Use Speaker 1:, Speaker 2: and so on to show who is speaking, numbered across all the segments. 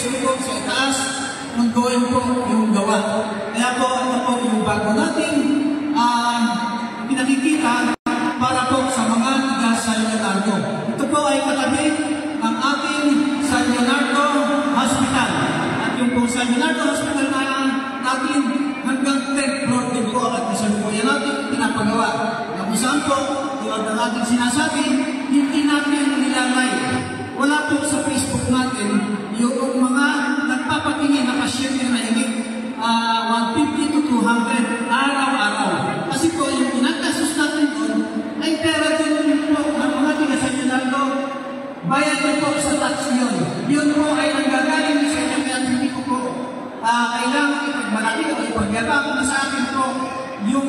Speaker 1: gusto ko sa itaas, mag-gawin po yung gawa. Kaya po, ito po yung bago natin pinakikita para po sa mga taga San Leonardo. Ito po ay katabi ng ating San Leonardo Hospital. At yung po San Leonardo Hospital na natin hanggang 10th floor din po at kasalukuyan natin pinapagawa. Na kung saan po, tulad ng ating sinasabi, hindi natin nilalay. Wala po sa Facebook natin yung mga nagpapatingin na pasyente na higit 150 to 200 araw-araw. Kasi po yung pinagkasos natin doon ay pera din po ng mga tiga-San bayad din po sa tax yun. Yun po ay nanggagaling sa inyo kaya hindi ko po kailangan ipagmalaki o ipagyabang na sa akin po yung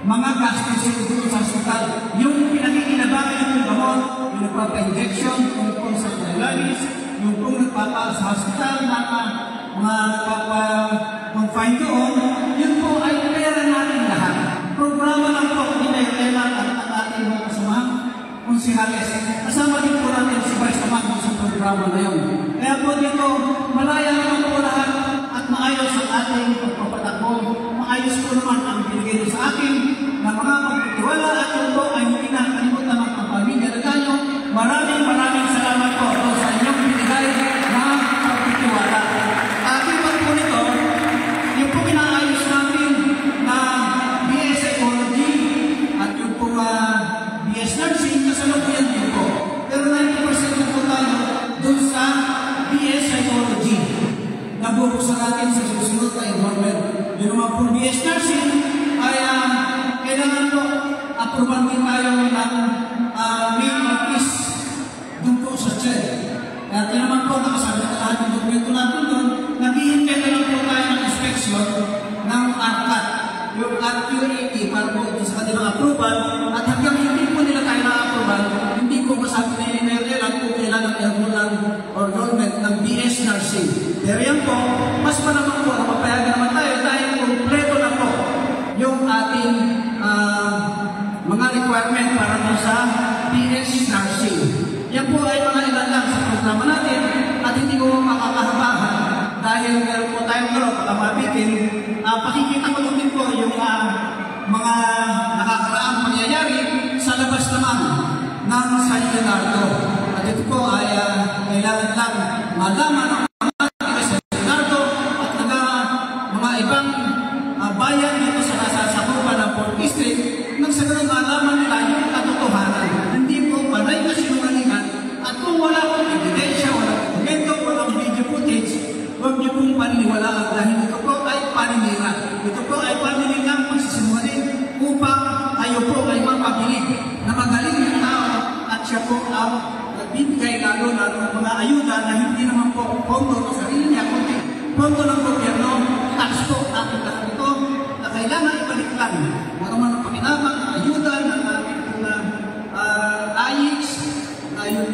Speaker 1: mga gastos dito sa hospital. Yung pinakikinabangan yung gamot, yung nagpapa-injection, yung po sa dialysis, yung po nagpapa sa hospital na mga nagpapa-confine doon, yun po ay pera natin lahat. Programa lang po, hindi na yung tema at ating mga kasamang konsihales. Kasama din po natin si Vice Command sa programa na yun. Kaya po dito, malaya naman po lahat at maayos ang ating pagpapatakbo. Maayos po naman ang binigay sa akin na mga pagtitiwala at yun po ay hindi na kalimutan ng pamilya na tayo. Maraming salamat po sa inyong binigay na pagtitiwala. Iba po nito, yung po kinaayos natin na BS Psychology at yung po BS Nursing, kasalukuyan din po. Pero 90% po tayo dun sa BS Psychology. Nabubuksan natin sa susunod na enrollment. Yung mga po BS Nursing ay kailangan po aproban din tayo ng main office dun po sa CHED. Kaya naman po nakasabi na lahat ng dokumento natin doon, naghihintay na lang po tayo ng inspection ng ARCAT, yung RQAT para po sa kanilang approval. At hanggang hindi po nila tayo na-approval, hindi ko masabi na inerelate kung kailan ang enrollment ng BS Nursing. Pero yan po, mas pa naman po, mapapayagan naman tayo dahil kompleto na po yung ating mga requirement para po sa BS Nursing. Yan po ay mga ilan lang sa programa natin at hindi ko makakahabahan dahil meron po tayong baka mabitin. Pakikita ko din po yung mga nakakaraang pangyayari sa labas naman ng San Leonardo. At ito po ay kailangan lang malaman ng mga taga San Leonardo at mga ibang bayan dito sa nasasakupan ng 4th District nang sa ganun malaman nila yung katotohanan. Hindi po panay na sinungalingan at kung wala pong ebidensya, walang dokumento, walang video footage, huwag niyo pong paniniwalaan dahil ito po ay paninira. Ito po ay paninirang pagsisinungaling upang tayo po ay mapabilig na magaling yung tao at siya po ang nagbibigay lalo ng mga ayuda na hindi naman po pondo ng sarili niya, kundi pondo ng gobyerno, tax po ating lahat ito na kailangan ibalik lang. Maraming ang pakinabang na ayuda ng ating mga AIX, na yung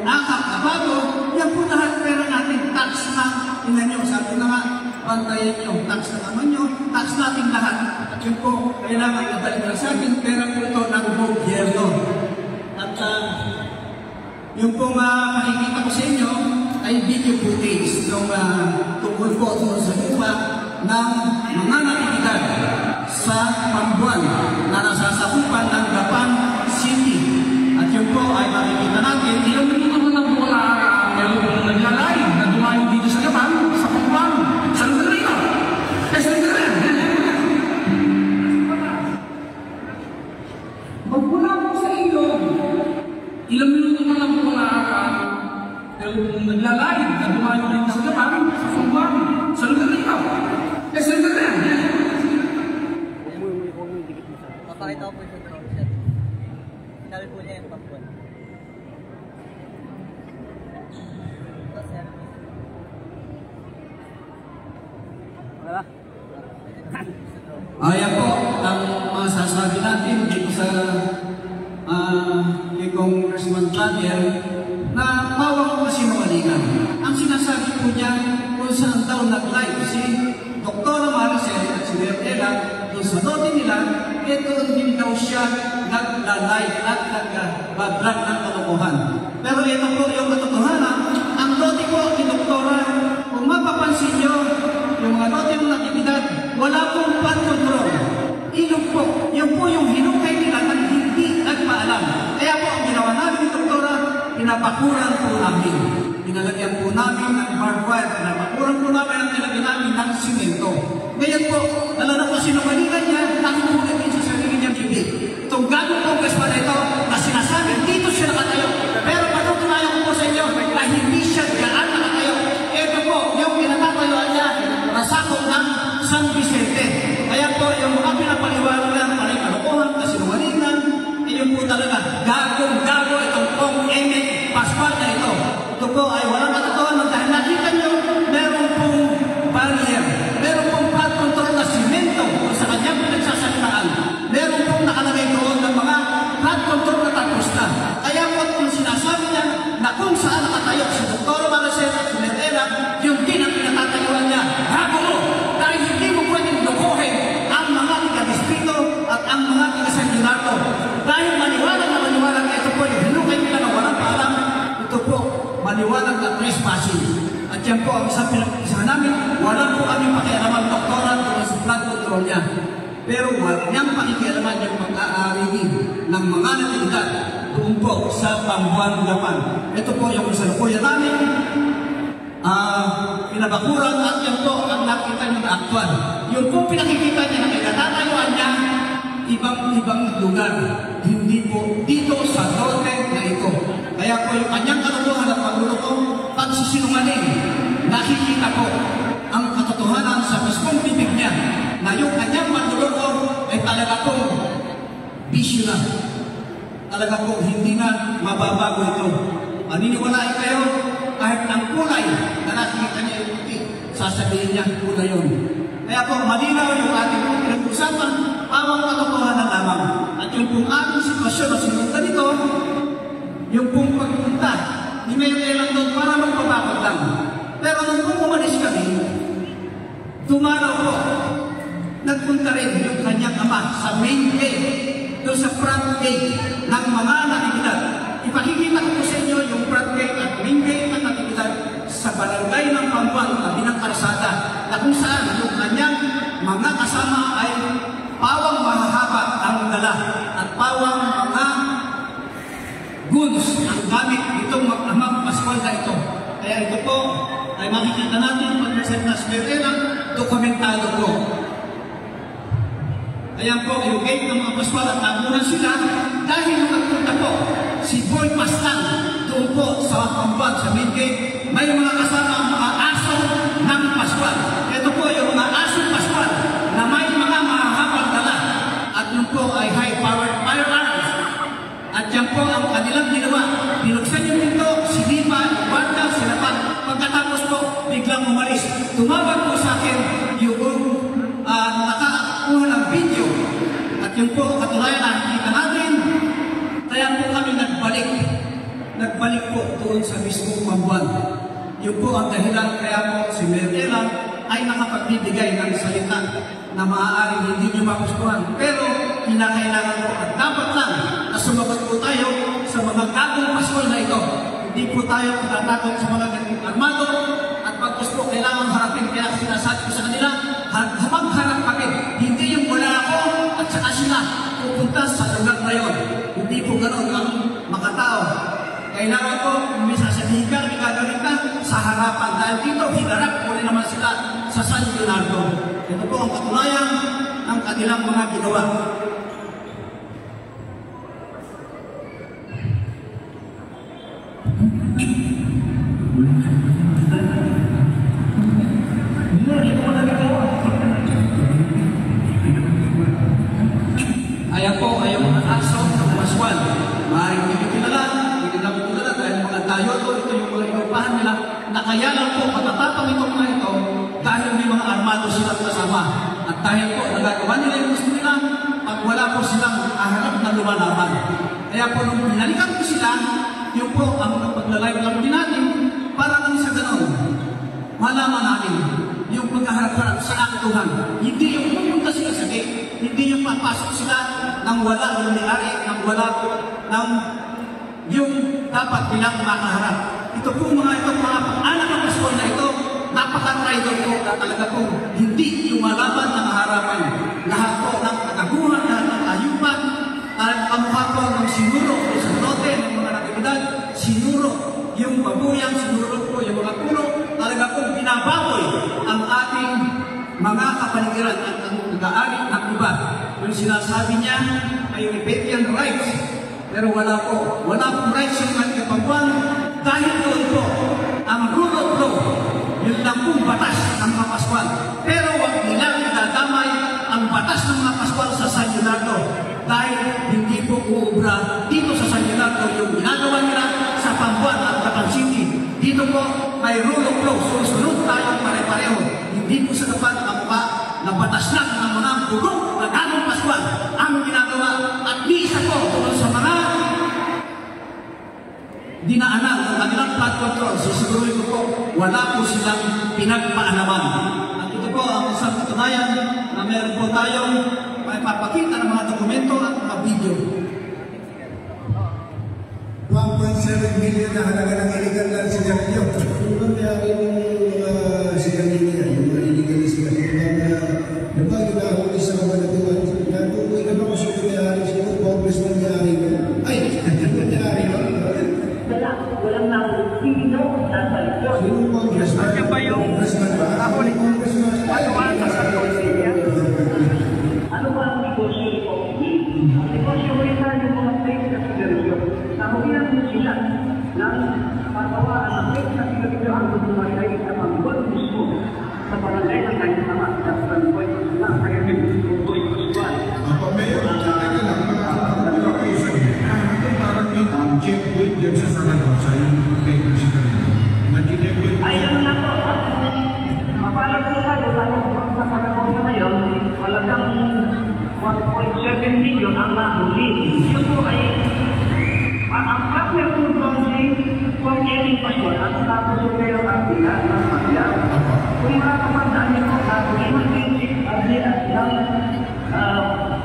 Speaker 1: akap na bago, yan po lahat pera natin, tax na tingnan nyo, sabi na nga, bantayan nyo, tax na naman nyo, tax natin lahat. At yun po, kailangan ibalik na sa atin, pera po ito ng gobyerno. At yung pong makikita ko sa inyo ay video footage ng tungkol po sa lupa ng mga natividad sa Pambuan na nasasakupan ng Gapan City. At yun po ay makikita natin.
Speaker 2: Ilang minuto mo lang po na naglalay na dumayo dito sa Gapan, sa Pambuan, sa Lugarino. Sa Lugarino. Magmula po sa ilog, ilang minuto mo lang po na naglalay na dumayo dito sa Gapan, sa Pambuan, sa Lugarino. Sa Lugarino.
Speaker 3: Pakita ko po yung concept. Sinabi po niya yung Pambuan. Wala?
Speaker 1: Ayan po ang masasabi natin dito sa Congressman Clavier na bawang masinungalingan. Ang sinasabi po niya kung saan daw nag-live si Dr. Maricel at si Bertela doon sa note nila, ito din daw siya nag-live at nag-vlog ng kalokohan. Pero ito po yung katotohanan, ang note po ni Dr. namin ng barbed wire, pinabakuran po namin ang nilagyan namin ng simento. Ngayon po, alam na po sinungalingan niya, nakinulit din sa sarili niyang bibig. Itong gagong Congress pa na ito, na sinasabi, dito siya nakatayo. Pero patutunayan ko po sa inyo, na hindi siya gaan nakatayo. Ito po, yung pinatatayoan niya, nasakop ng San Vicente. Kaya po, yung mga pinapaliwanag na parang kalokohan, kasinungalingan, yun po talaga, gagong-gago itong Kong Eme Pascual na ito. Ito po ay walang katotohanan dahil nakita nyo, meron pong barrier, meron pong flood control na simento sa kanyang pinagsasalitaan. Meron pong nakalagay doon ng mga flood control na tapos na. Kaya po kung sinasabi niya na kung saan nakatayo si Dr. Maricel at si Medela, yung din ang pinatatayuan niya, gago mo! Dahil hindi mo pwedeng lukuhin ang mga taga-distrito at ang mga taga-San Leonardo. Dahil maniwalag na maniwalag na ito po yung hinukay nila na walang paalam, ito po, maniwalag na trespassing. At yan po ang isang pinag-isahan namin, wala po kami pakialaman doktoran kung sa flood control niya. Pero wala niyang pakikialaman yung pag-aarigin ng mga natividad doon po sa Pambuan, Japan. Ito po yung kasalukuyan namin, pinabakuran at yan po ang nakita niyo na aktual. Yung po pinakikita niya na kinatatayuan niya, ibang lugar. Hindi po dito sa norte na ito. Kaya po yung kanyang katotohanan at pagluloko, pagsisinungaling, nakikita ko ang katotohanan sa mismong bibig niya na yung kanyang pagluloko ay talaga pong bisyo na. Talaga po hindi na mababago ito. Maniniwalain kayo kahit ang kulay na nakikita niya yung puti, sasabihin niya kulay yun. Kaya po malinaw yung ating pinag-usapan, awang katotohanan lamang. At yung pong ating sitwasyon na sinundan ito, yung pong pagpunta, hindi ngayon lang doon para magpapakot lang. Pero nung umalis kami, tumanaw po, nagpunta rin yung kanyang ama sa main gate, doon sa front gate ng mga natividad. Ipakikita ko po sa inyo yung front gate at main gate ng natividad sa barangay ng Pambuan, tabi ng kalsada, na kung saan yung kanyang mga kasama ay pawang mahahaba ang dala at pawang mga goods ang gamit itong mag-amang Pascual na ito. Kaya ito po ay makikita natin pag-present na spiritual, dokumentado po. Ayan po, yung gate ng mga Pascual at nabunan sila dahil nagpunta po si Boy Pastan doon po sa Pambuan, sa main gate, may mga kasama ang mga aso ng Pascual. Ito po yung mga asong Pascual na may mga mahahabang dala at yun po ay high-powered firearms. At yan po ang kanilang ginawa. Binuksan yung pinto, sinipa, ibarda, sinapat. Pagkatapos po, biglang umalis. Tumawag po sa akin yung nakakuha ng video. At yun po, katulayan na nakikita natin. Kaya po kami nagbalik. Nagbalik po doon sa mismong Pambuan. Yun po ang dahilan kaya po si Merela ay nakapagbibigay ng salita na maaaring hindi nyo magustuhan. Pero kinakailangan po at dapat lang na sumagot po tayo sa mga gagong Pascual na ito. Hindi po tayo matatakot sa mga gagong armado at pag po kailangan harapin. Kaya sinasabi ko sa kanila, magharap kami. Hindi yung wala ako at saka sila pupunta sa lugar na yun. Hindi po ganoon ang makatao. Kailangan po, may sasabihin ka, may gagawin ka sa harapan. Dahil dito, hinarap po rin naman sila sa San Leonardo. Ito po ang katulayan ng kanilang mga ginawa. Ayan po, ay mga aso ng Pascual. Maaaring hindi kilala, hindi na po kilala dahil mga tayo ito yung mga inupahan nila na kaya lang po matatapang itong mga ito dahil may mga armado silang kasama. At dahil po nagagawa nila yung gusto nila pag wala po silang aharap na lumalaban. Kaya po nung pinalikan ko sila, yung po ang pagla-live lang din natin para lang sa ganon. Malaman natin yung pagkaharap-harap sa aktuhan. Hindi yung pumunta sila sa gate, hindi yung papasok sila nang wala yung may-ari, nang wala po ng yung dapat nilang makaharap. Ito po mga anak ng Pascual na ito, napaka-traitor po na talaga po hindi lumalaban ng harapan. Lahat po ng kagaguhan, lahat ng ayupan, at kamukha po ng sinuro o sa lote ng mga natividad, sinuro yung babuyang, sinuro po yung mga binababoy ang ating mga kapaligiran at ang nag-aari ng iba. Yung sinasabi niya ay European rights. Pero wala pong rights yung ating kapangkuan dahil doon po ang rule of law, yun lang pong batas ng mga Pascual. Pero huwag nilang idadamay ang batas ng mga Pascual sa San Leonardo dahil hindi po uubra dito sa San Leonardo yung ginagawa nila sa Pambuan at Bataan City. Dito po may rule of law, susunod tayong pare-pareho. Hindi po sa dapat ang mukha na batas lang ng mga bugok na ganong Pascual ang ginagawa. At isa po sa mga dinaanan ng kanilang flood control, sisiguruhin ko po, wala po silang pinagpaanaman. At ito po ang isang katunayan na meron po tayong may papakita ng mga dokumento at mga video.
Speaker 4: 1.7 million na halaga ng illegal na sigarilyo. Ano ba mayari yung mga sigarilyo yan? Yung mga illegal na sigarilyo na diba yung nahuli sa mga natuwan? Natutuloy na ba kung sino mayari? Sino congressman mayari mo? Ay! Mayari mo?
Speaker 5: Walang nahuli. Sino nasa likod?
Speaker 4: Sino congressman?
Speaker 5: Ano ba yung
Speaker 4: nahuli? Congressman?
Speaker 5: Ano ba ang sasabihin? Ano ba ang negosyo ni Pogi? Ang negosyo ko yung mga fake na sigarilyo. Nahulihan mo sila ng pagkawaan ng fake na sigarilyo ang gumagalay sa pangbuwan mismo sa barangay ng kanyang mga kastanboy na kaya nagtutuloy Pascual.
Speaker 4: Apa mayor, teka lang, parang yung check with them sa sarado sa yung fake na sigarilyo.
Speaker 5: Ayun na po. Mapalag po tayo sa panahon na ngayon, talagang 1.7 million ang nahuli. Yun po ay ang partner po doon ay kung Eling Pascual at tapos yung kayo ang bilang ng pagyan. Kung makakapandaan niyo po na kung yung basic idea ng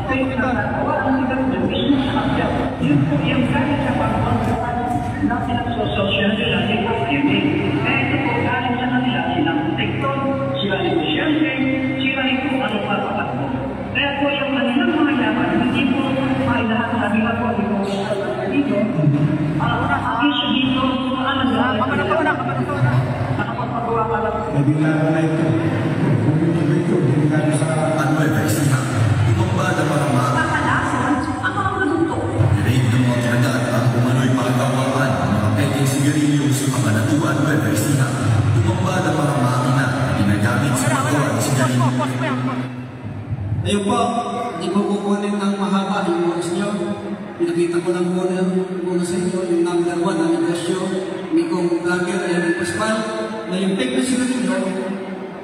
Speaker 5: fake na nagawa ang sigat ng mismo sa pagyan. Yun po yung galing sa pagpapagpapag na pinagsosocial nila ni Eling. Kaya ito po galing sa kanila silang tekton, sila negosyante, sila ito ano papatakbo. Kaya po yung kanilang mga yaman, hindi po mailahat na nila po dito dito. Ang issue dito, ano na, nakapagpagawa ka lang.
Speaker 4: Nabigla na ito. Kung yung ito, nabigla na sa
Speaker 6: Nueva tumambada para
Speaker 5: Kakalasan, ang mga produkto.
Speaker 6: Raid ng mga kinagat ang umano'y pagkawaan ng mga peking sigarilyo sa Kabanatuan, Nueva Ecija. Tumambada para makina na ginagamit sa paggawa ng sigarilyo.
Speaker 1: Ayun po, hindi ko kukunin ng mahaba yung oras nyo. Pinakita ko lang muna sa inyo yung number 1 na negosyo ni kong vlogger Eling Pascual na yung fake na sigarilyo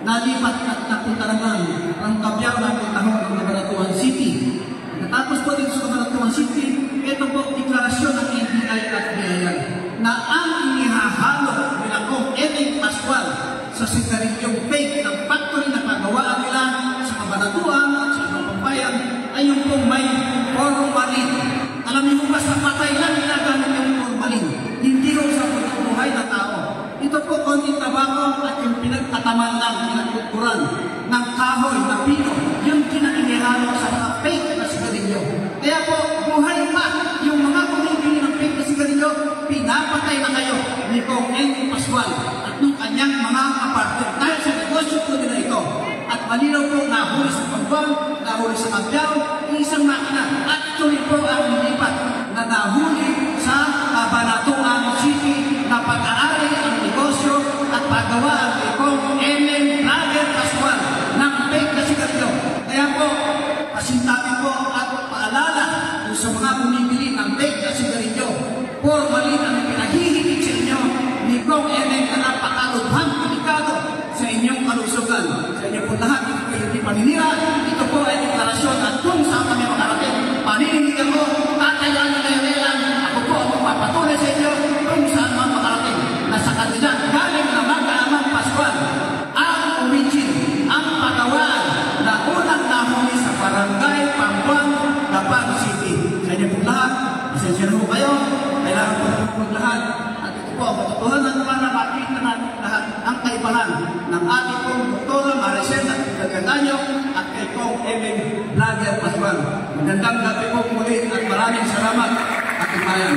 Speaker 1: nalipat at napunta naman ang Cabiao ng Tahong ng Cabanatuan City. Natapos po dito sa Cabanatuan City, ito po deklarasyon ng NBI at BIR na ang inihahalo nila kong Eling Pascual sa sigarilyong fake ng factory na pagawaan nila sa Cabanatuan at sa ibang pambayan ay yung pong may formalin. Alam niyo ba sa patay lang ginagamit yung formalin, hindi rin sa buhay na tao. Ito po konting tabako at yung pinagtataman lang, pinagkukuran ng kahoy na pino, yung kinainihalo sa mga fake na sigarilyo. Kaya po, buhay pa yung mga bumibili ng fake na sigarilyo, pinapatay na kayo ni Kong Eling Pascual at ng kanyang mga kapartner dahil sa negosyo po nila ito. At malinaw po nahuli sa Pambuan, nahuli sa Cabiao, isang makina at tuloy po ang nilipat na nahuli sa Cabanatuan City na pag-aari ang negosyo at paggawa ni Kong Eling Pascual ng fake na sigarilyo. Kaya po, pasintabi po at paalala sa mga bumibili ng fake na sigarilyo, formalin ang pinaghihilig sa inyo ni Kong Eling na napakalubhang delikado sa inyong kalusugan. Sa inyo po lahat, ito po hindi paninira. Ito po ay deklarasyon at kung saan kami makarating, panininigan ko, tatayaan na kailangan. Ako po ang magpapatuloy sa inyo kung saan man makarating. Na sa kanila, galing na mag-aamang Pascual, ang origin, ang pagawaan na unang nahuli sa barangay Pambuan, Bataan City. Sa inyo po lahat, pasensya na po kayo, kailangan po lahat. Po, katotohanan naman na makita natin lahat ang kaibahan ng ating pong Dr. Maricel at Gagandano at kay Kong Eling Pascual. Magandang gabi po muli at maraming salamat ating bayan.